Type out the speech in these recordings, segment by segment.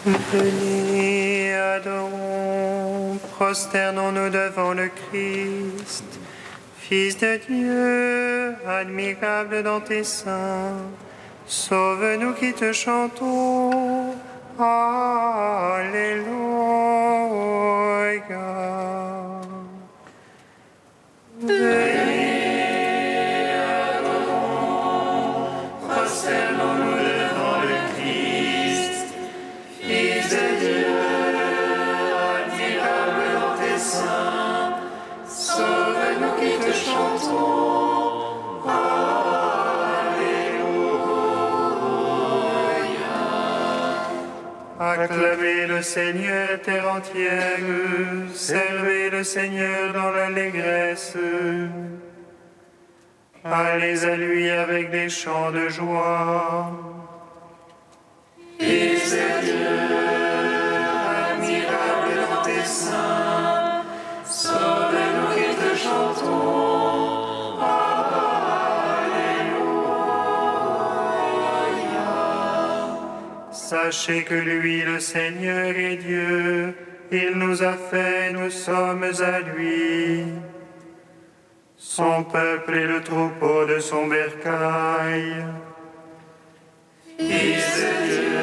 Venez, adorons, prosternons-nous devant le Christ, Fils de Dieu, admirable dans tes seins. Sauve-nous qui te chantons. Alléluia. Venez, adorons, prosternons-nous devant le Christ, Fils de Dieu, admirable dans tes seins. Sauve-nous qui te chantons. Acclamez le Seigneur, terre entière, servez le Seigneur dans l'allégresse. Allez à lui avec des chants de joie. Fils de Dieu, admirable dans tes seins, sauve-nous qui te chantons. Sachez que lui, le Seigneur, est Dieu. Il nous a fait, nous sommes à lui. Son peuple est le troupeau de son bercail. Fils de Dieu,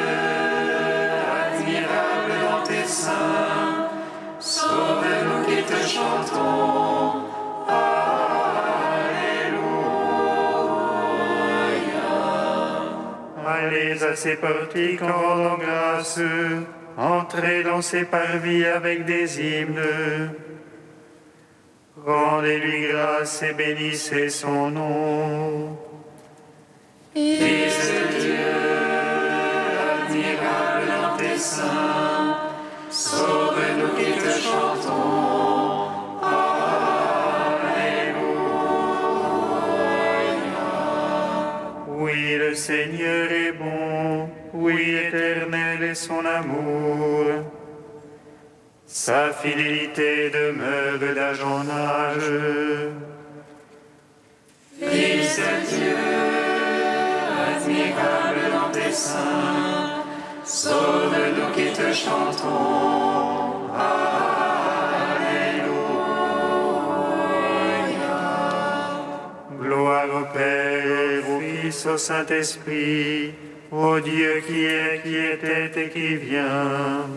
admirable dans tes seins, sauve-nous qui te chantons. Allez à ses portiques en rendant grâce, entrez dans ses parvis avec des hymnes. Rendez-lui grâce et bénissez son nom. Fils de Dieu, admirable dans tes seins, sauve-nous qui te chantons. Oui, le Seigneur est bon, oui, éternel est son amour. Sa fidélité demeure d'âge en âge. Fils de Dieu, admirable dans tes seins, sauve-nous qui te chantons. Gloire au Père, au Fils, au Saint-Esprit, au Dieu qui est, qui était et qui vient,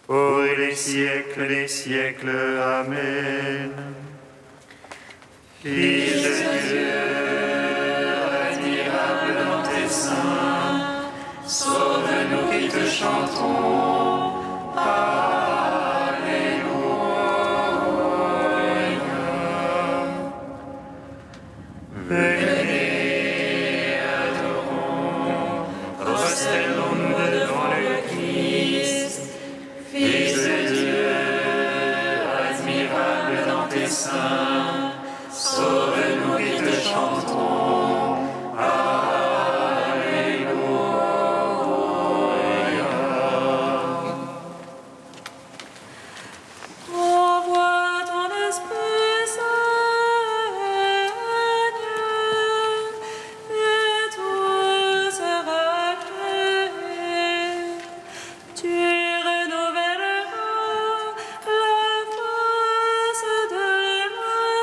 pour les siècles des siècles. Amen. Fils de Dieu, admirable dans tes seins, sauve-nous qui te chantons. Venez, adorons, prosternons-nous devant le Christ, Fils de Dieu, admirable dans tes seins, sauve-nous qui te chantons. Envoie ton Esprit, Seigneur, et tout sera créé. Tu renouvelleras la face de la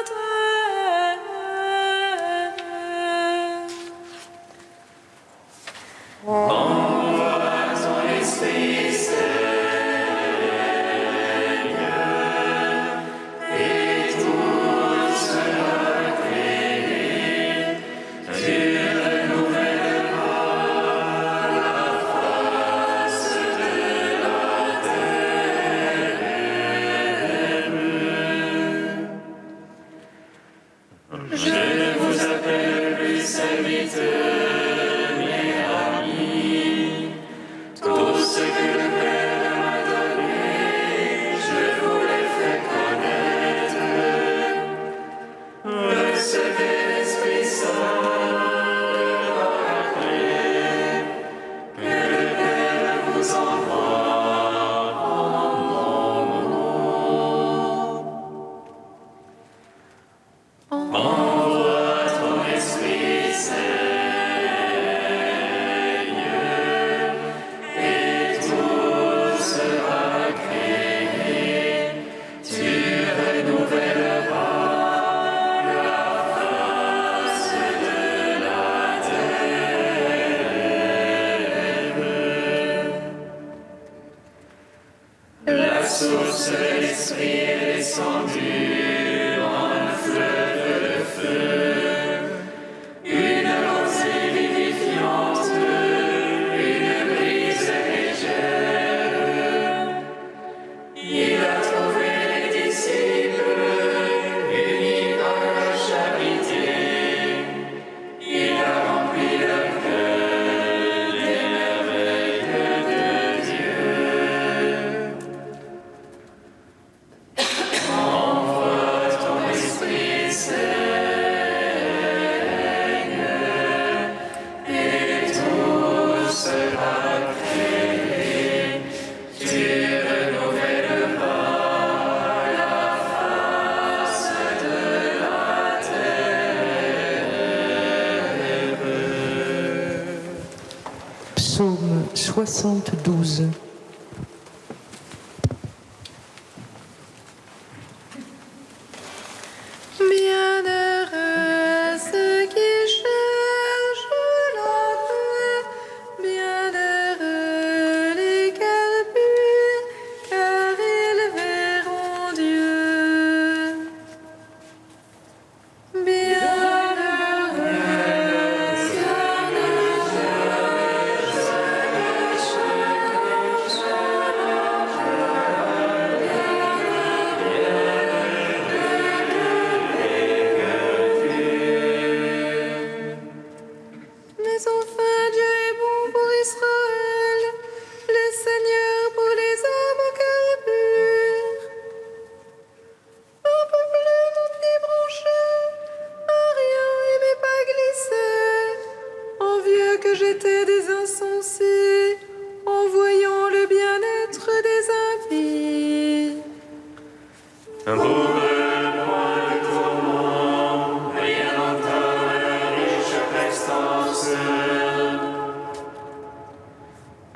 Psaume 72. Bienheureux ceux qui cherchent la paix, bienheureux les cœurs purs, car ils verront Dieu. Mais enfin, Dieu est bon pour Israël, le Seigneur pour les hommes au cœur pur. Un peuple non débranché, un rien aimé pas glissé, envieux que j'étais des insensés, en voyant le bien-être des impies. Pour eux, point de tourment, rien n'entame la riche prestance.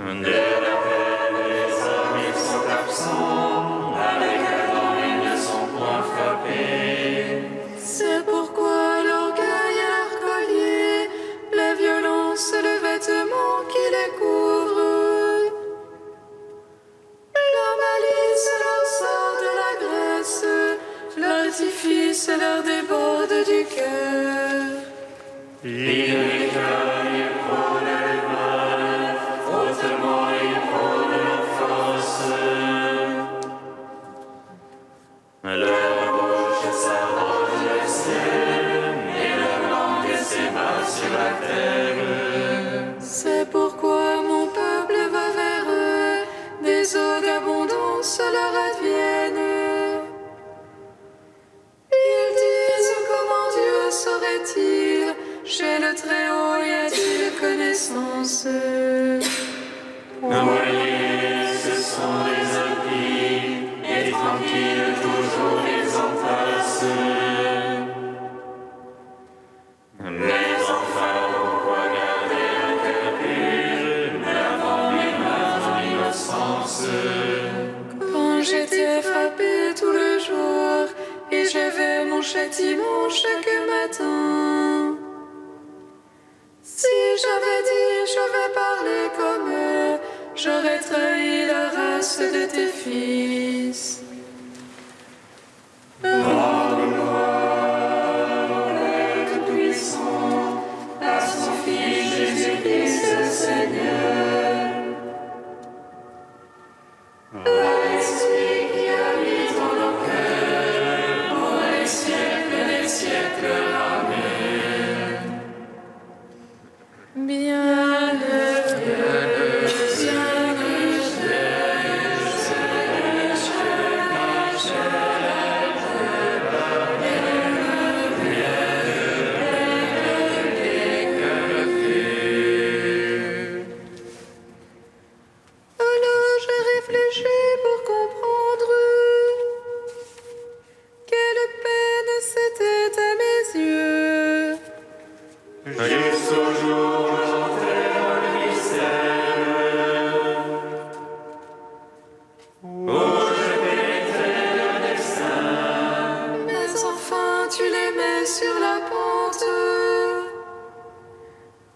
De la peine, les hommes, ils sont absents, avec Adam, ils ne sont point frappés. C'est pourquoi l'orgueil et leur collier, la violence, le vêtement qui les couvre. La malice leur sort de la graisse, l'artifice leur déborde du cœur. Ils écueillent, ils prônent le mal, hautement ils prônent leur force. Leur bouche s'arrose le ciel, et leur langue s'ébat sur la terre. C'est pourquoi mon peuple va vers eux, des eaux d'abondance leur adviennent. Ils disent comment Dieu saurait-il, chez le Très-Haut y a-t-il connaissance? Voyez, ce sont des impies, et tranquilles toujours ils entassent. Mais enfin, pourquoi garder un cœur pur, lavant les mains en innocence? Quand j'étais frappé tout le jour, et j'avais mon châtiment chaque matin. Si j'avais dit je vais parler comme eux, j'aurais trahi la race de tes fils. Tout-Puissant, à son Fils Jésus-Christ le Seigneur. À l'Esprit qui habite en nos cœurs, pour les siècles des siècles. Amen. Bienheureux, alors j'ai réfléchi pour comprendre quelle peine c'était à mes yeux. Jusqu'au jour où j'entrai dans le mystère, où je pénétrai leur destin. Mais enfin tu les mets sur la pente,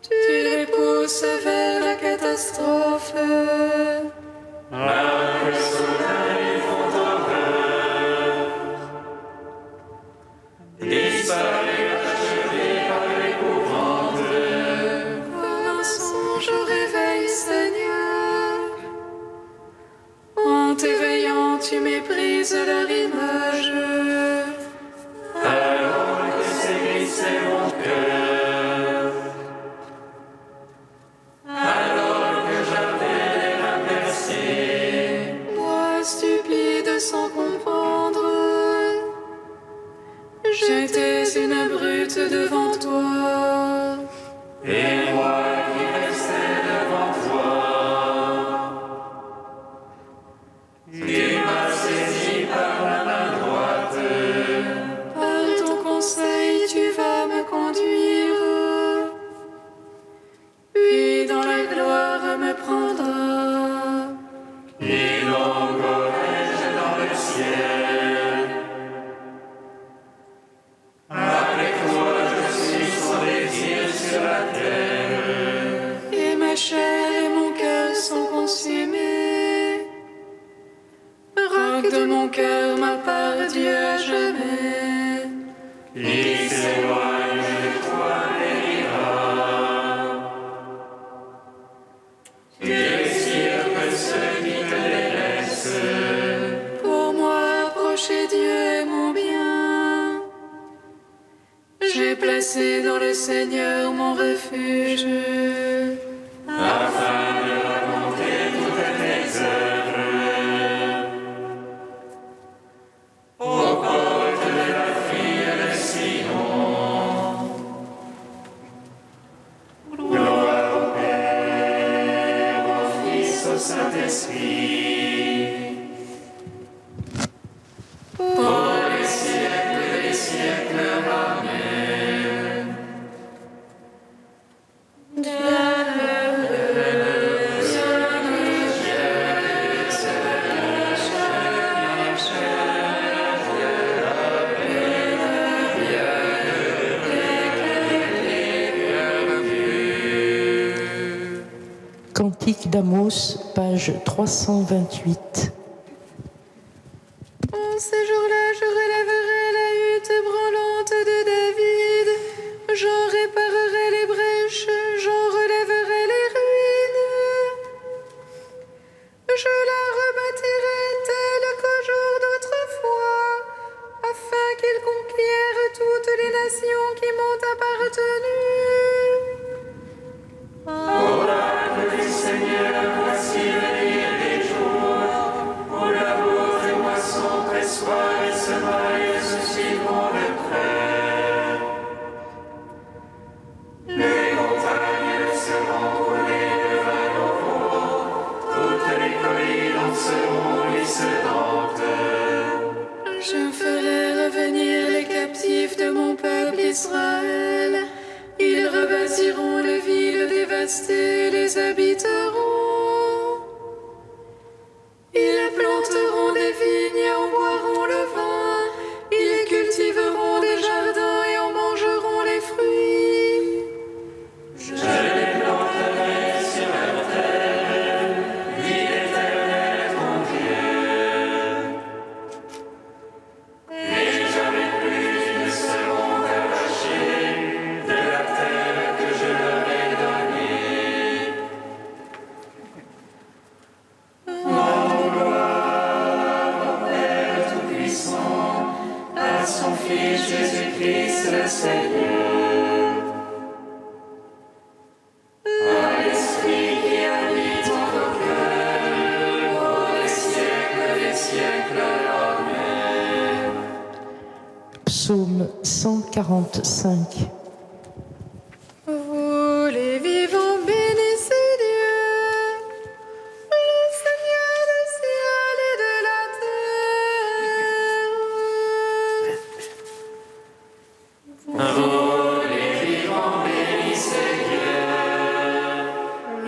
tu les pousses vers la catastrophe. Malgré soudain ils font horreur, disparus achevés par l'épouvante. Comme un songe au réveil, Seigneur. En t'éveillant, tu méprises leur image. Alors que s'aiguisait mon cœur, alors que j'avais l'air inversé, Moi, stupide sans comprendre, j'étais une brute devant toi. et moi qui restais devant toi, tu m'as saisi par la main droite. Par ton conseil, tu vas me conduire, puis dans la gloire J'ai placé dans le Seigneur mon refuge. afin de raconter toutes tes œuvres. Ô porte de la fille de Sion, gloire au Père, au Fils, au Saint-Esprit, pour les siècles des siècles. Amen. Cantique d'Amos, page 328. En ces jours-là, je relèverai la hutte branlante de David. J'en réparerai les brèches, j'en relèverai les ruines. Je la rebâtirai telle qu'au jour d'autrefois, afin qu'il conquiert toutes les nations qui m'ont appartenu. Oracle du Seigneur, voici venir les jours, où l'amour et moisson, pressoir et semailles se suivront de près. Les montagnes seront roulées de vin nouveau, toutes les collines seront ruisselantes. Je ferai revenir les captifs de mon peuple Israël. Ils rebâtiront les villes dévastées, les habiteront. Ils planteront des vignes et en boiront le vin. Ils cultiveront des jardins et en mangeront les fruits. Je les planterai sur leur terre, dit l'Éternel ton Dieu. Et jamais plus ils ne seront arrachés de la terre que je leur ai donnée. En gloire au Père Tout-Puissant, à son Fils Jésus-Christ le Seigneur. À l'Esprit qui habite en nos cœurs, pour les siècles des siècles. Amen. Psaume 145. Vous les vivants, bénissez Dieu, le Seigneur du ciel et de la terre. Vous les vivants, bénissez Dieu,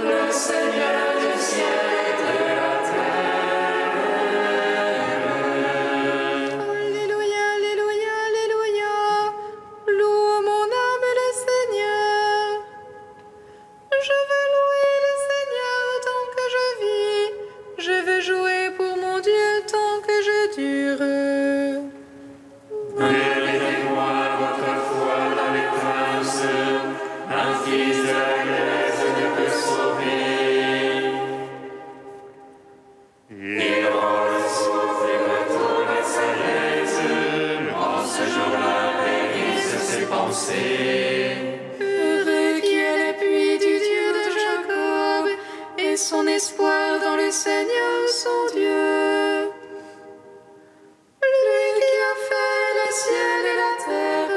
le Seigneur du ciel et de la terre. Alléluia, alléluia, alléluia. Loue mon âme le Seigneur. Je veux louer le Seigneur tant que je vis. Je veux jouer pour mon Dieu tant que je dure. Révélez-moi votre foi dans les princes, un fils de la Grèce ne peut sauver. Il rend le souffle et retourne à sa l'aise, en ce jour-là périssent ses pensées. Heureux qui est l'appui du Dieu de Jacob et son espoir dans le Seigneur son Dieu. Lui qui a fait le ciel et la terre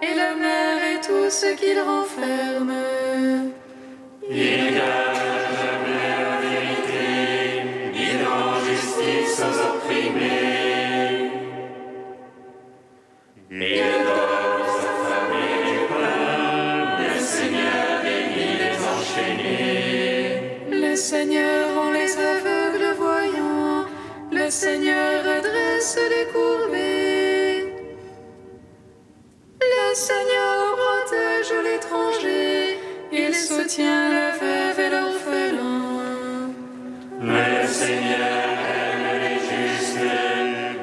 et la mer et tout ce qu'il renferme. Il garde jamais la vérité, il rend justice aux opprimés. Il donne aux affamés du pain, le Seigneur délie les enchaînés. Le Seigneur rend les aveugles voyants, le Seigneur redresse les courbés. Le Seigneur protège l'étranger, il soutient la veuve et l'orphelin. Le Seigneur aime les justes,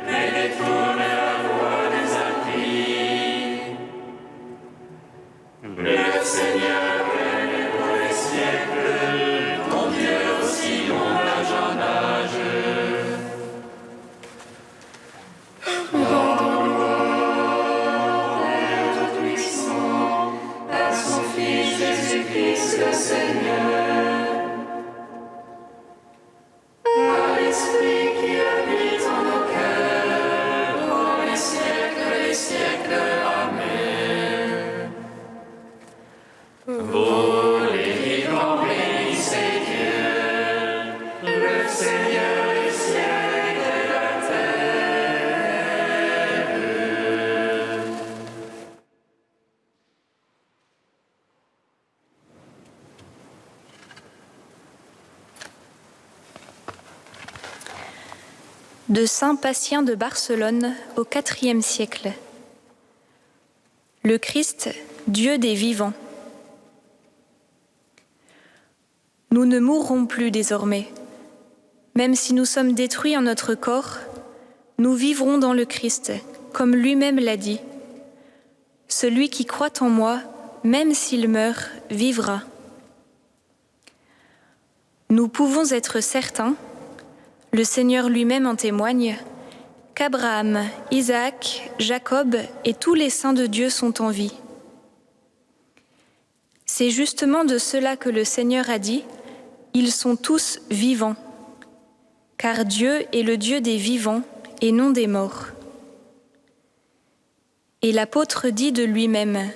mais détourne la voie des impies. Le Seigneur règne pour les siècles, ton Dieu aussi long l'âge en âge. Rendons gloire au Père Tout-Puissant, de saint Patient de Barcelone au IVe siècle. Le Christ, Dieu des vivants. Nous ne mourrons plus désormais. Même si nous sommes détruits en notre corps, nous vivrons dans le Christ, comme lui-même l'a dit. Celui qui croit en moi, même s'il meurt, vivra. Nous pouvons être certains, le Seigneur lui-même en témoigne, qu'Abraham, Isaac, Jacob et tous les saints de Dieu sont en vie. C'est justement de cela que le Seigneur a dit, « Ils sont tous vivants », car Dieu est le Dieu des vivants et non des morts. Et l'apôtre dit de lui-même,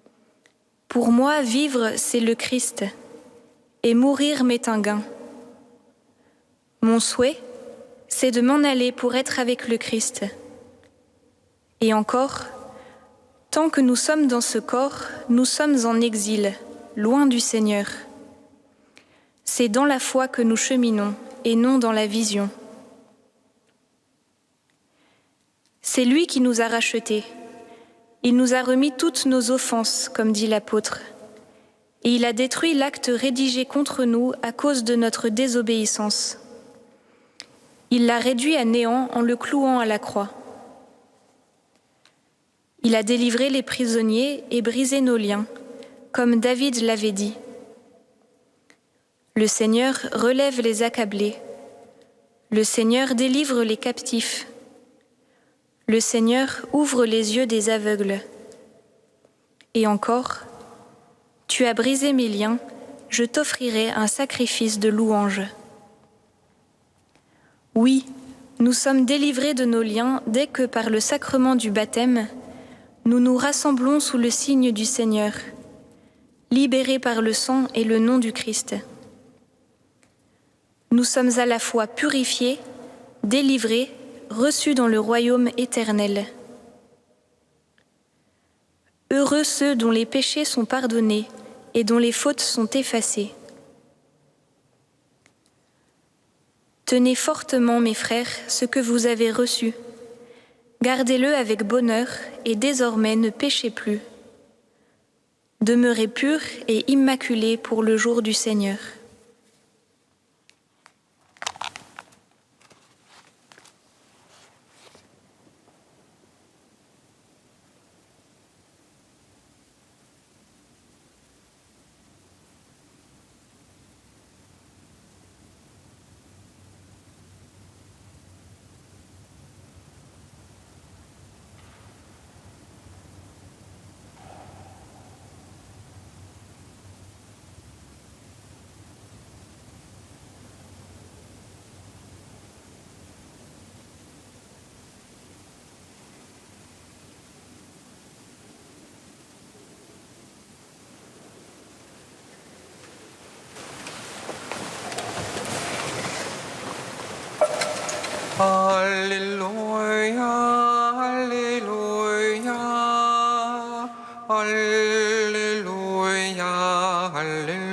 « Pour moi, vivre, c'est le Christ, et mourir m'est un gain. Mon souhait, c'est de m'en aller pour être avec le Christ. Et encore, tant que nous sommes dans ce corps, nous sommes en exil, loin du Seigneur. C'est dans la foi que nous cheminons et non dans la vision. C'est lui qui nous a rachetés. Il nous a remis toutes nos offenses, comme dit l'apôtre. Et il a détruit l'acte rédigé contre nous à cause de notre désobéissance. Il l'a réduit à néant en le clouant à la croix. Il a délivré les prisonniers et brisé nos liens, comme David l'avait dit. Le Seigneur relève les accablés. Le Seigneur délivre les captifs. Le Seigneur ouvre les yeux des aveugles. Et encore, tu as brisé mes liens, je t'offrirai un sacrifice de louange. Oui, nous sommes délivrés de nos liens dès que, par le sacrement du baptême, nous nous rassemblons sous le signe du Seigneur, libérés par le sang et le nom du Christ. Nous sommes à la fois purifiés, délivrés, reçus dans le royaume éternel. Heureux ceux dont les péchés sont pardonnés et dont les fautes sont effacées. Tenez fortement, mes frères, ce que vous avez reçu. Gardez-le avec bonheur et désormais ne péchez plus. Demeurez purs et immaculés pour le jour du Seigneur. Alléluia, Alléluia, Alléluia, Alléluia.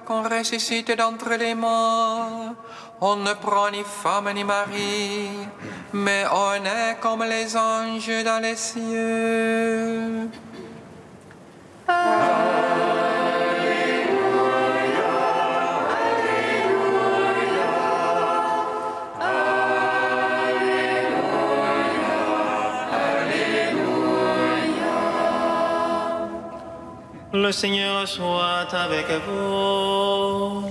Qu'on ressuscite d'entre les morts, on ne prend ni femme ni mari, mais on est comme les anges dans les cieux. Le Seigneur soit avec vous.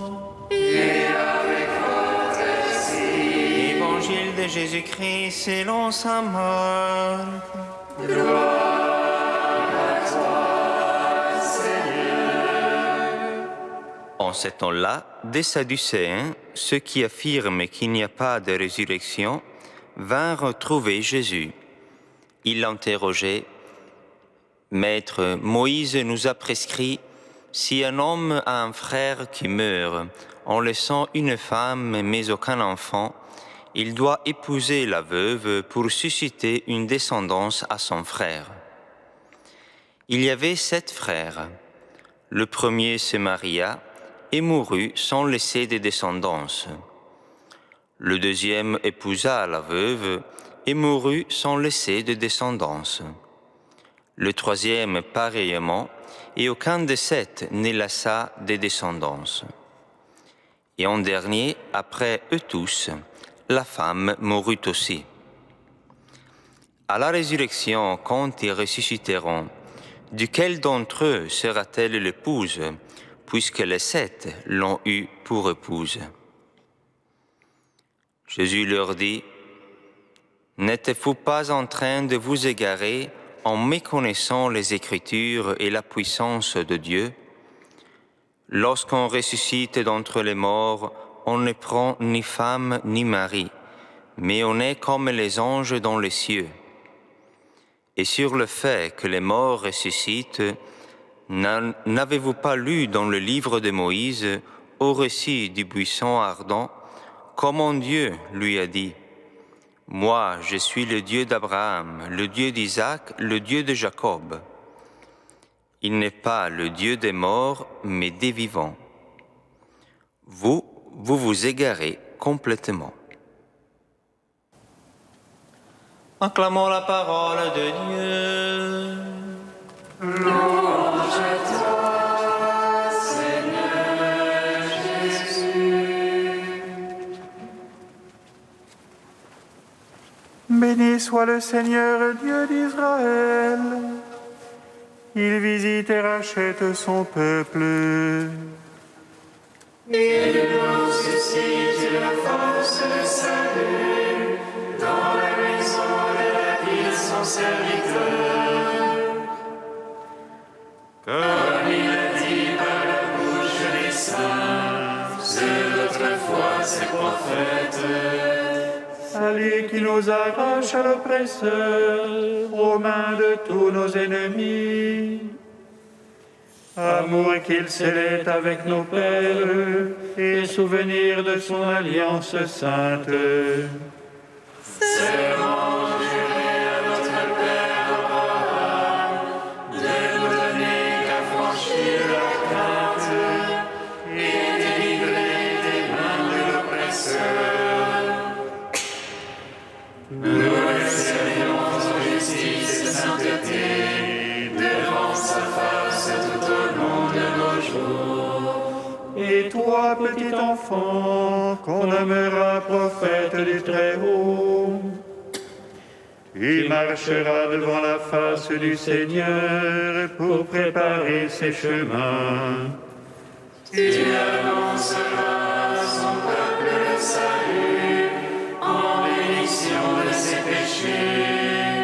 Et avec votre esprit. Évangile de Jésus-Christ selon saint Marc. Gloire à toi, Seigneur. En ce temps-là, des Sadducéens, ceux qui affirment qu'il n'y a pas de résurrection, vinrent trouver Jésus. Ils l'interrogeaient. Maître, Moïse nous a prescrit, si un homme a un frère qui meurt, en laissant une femme mais aucun enfant, il doit épouser la veuve pour susciter une descendance à son frère. Il y avait 7 frères. Le premier se maria et mourut sans laisser de descendance. Le deuxième épousa la veuve et mourut sans laisser de descendance. Le troisième pareillement, et aucun des 7 ne laissa de descendance. Et en dernier, après eux tous, la femme mourut aussi. À la résurrection, quand ils ressusciteront, duquel d'entre eux sera-t-elle l'épouse, puisque les 7 l'ont eue pour épouse? Jésus leur dit, « N'êtes-vous pas en train de vous égarer en méconnaissant les Écritures et la puissance de Dieu? Lorsqu'on ressuscite d'entre les morts, on ne prend ni femme ni mari, mais on est comme les anges dans les cieux. Et sur le fait que les morts ressuscitent, n'avez-vous pas lu dans le livre de Moïse, au récit du buisson ardent, comment Dieu lui a dit, « Moi, je suis le Dieu d'Abraham, le Dieu d'Isaac, le Dieu de Jacob. » Il n'est pas le Dieu des morts, mais des vivants. Vous vous égarez complètement. Acclamons la parole de Dieu. Louange à toi, Seigneur Jésus. Béni soit le Seigneur Dieu d'Israël. Il visite et rachète son peuple. Il nous suscite la force de salut dans la maison de la vie de son serviteur. Comme il a dit par la bouche des saints, ceux d'autrefois ses prophètes. À lui qui nous arrache à l'oppresseur, aux mains de tous nos ennemis. Amour qu'il scellait avec nos pères, et souvenir de son alliance sainte. Serment juré à notre Père Abraham, de nous donner d'affranchir la crainte et délivrer des mains de l'oppresseur. Nous le servons en justice et sainteté, devant sa face tout au long de nos jours. Et toi, petit enfant, qu'on nommera prophète du Très-Haut, il marchera devant la face du Seigneur pour préparer ses chemins. Tu annonceras à son peuple le salut, en rémission de ses péchés.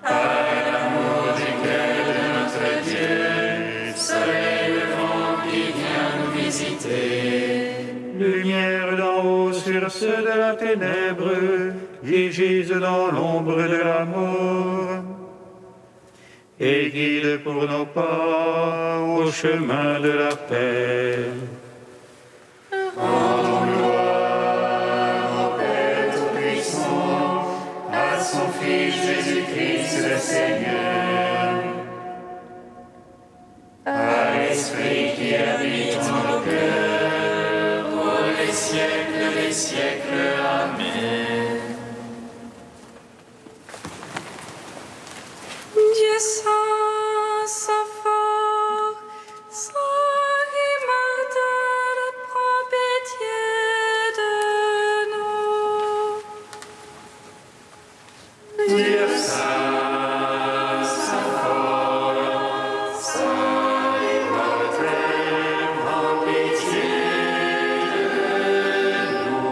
Par l'amour duquel de notre Dieu, soleil levant qui vient nous visiter. Lumière d'en haut sur ceux de la ténèbre, qui gisent dans l'ombre de la mort. Et guide pour nos pas au chemin de la paix. Rendons gloire au Père Tout-Puissant, à son Fils Jésus-Christ le Seigneur, à l'Esprit qui habite en nos cœurs, pour les siècles des siècles. Amen. Dieu saint, saint fort, saint immortel, prends pitié de nous. Dieu saint, saint fort, saint immortel, prends pitié de nous.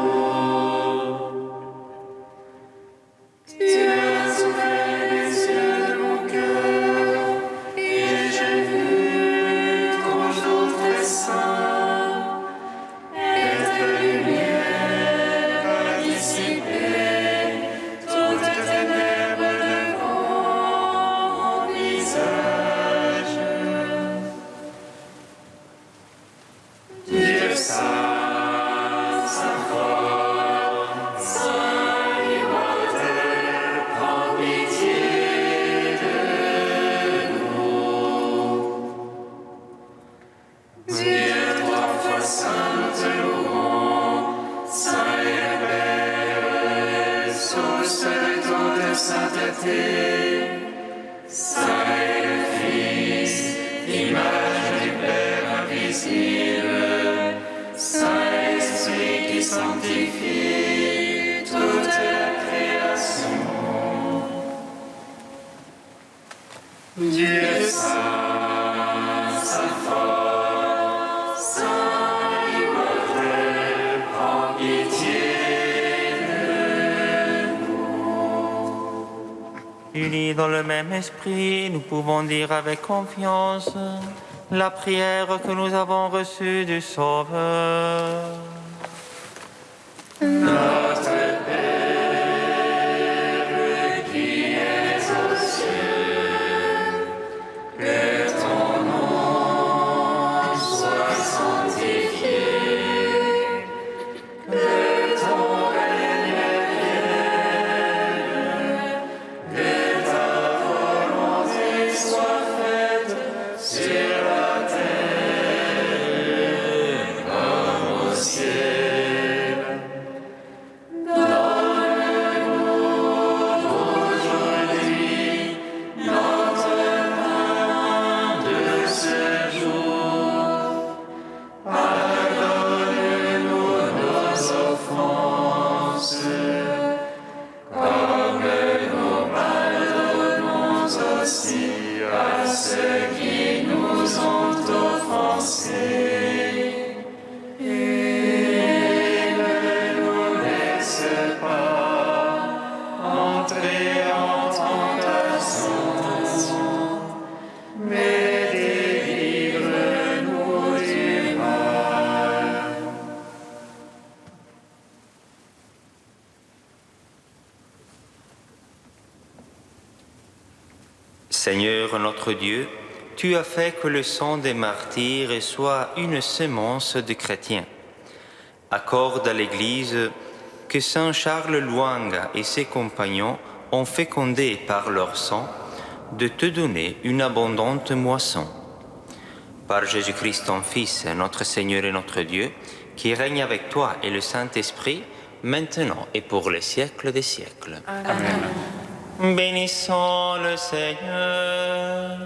source de toute sainteté, Saint est le Fils, image du Père invisible, Saint est l'Esprit qui sanctifie toute la création. Dieu saint, saint fort, saint immortel, prends pitié de nous. Unis dans le même esprit, nous pouvons dire avec confiance la prière que nous avons reçue du Sauveur. Notre Père qui es aux cieux, que ton nom soit sanctifié, que ton règne vienne, que ta volonté soit faite sur la terre comme au ciel. À ceux qui nous ont offensés, et ne nous laisse pas entrer en tentation, mais délivre-nous du mal. Seigneur notre Dieu, tu as fait que le sang des martyrs soit une semence de chrétiens. Accorde à l'Église que Saint Charles Lwanga et ses compagnons ont fécondé par leur sang de te donner une abondante moisson. Par Jésus-Christ ton Fils, notre Seigneur et notre Dieu, qui règne avec toi et le Saint-Esprit, maintenant et pour les siècles des siècles. Amen. Bénissons le Seigneur.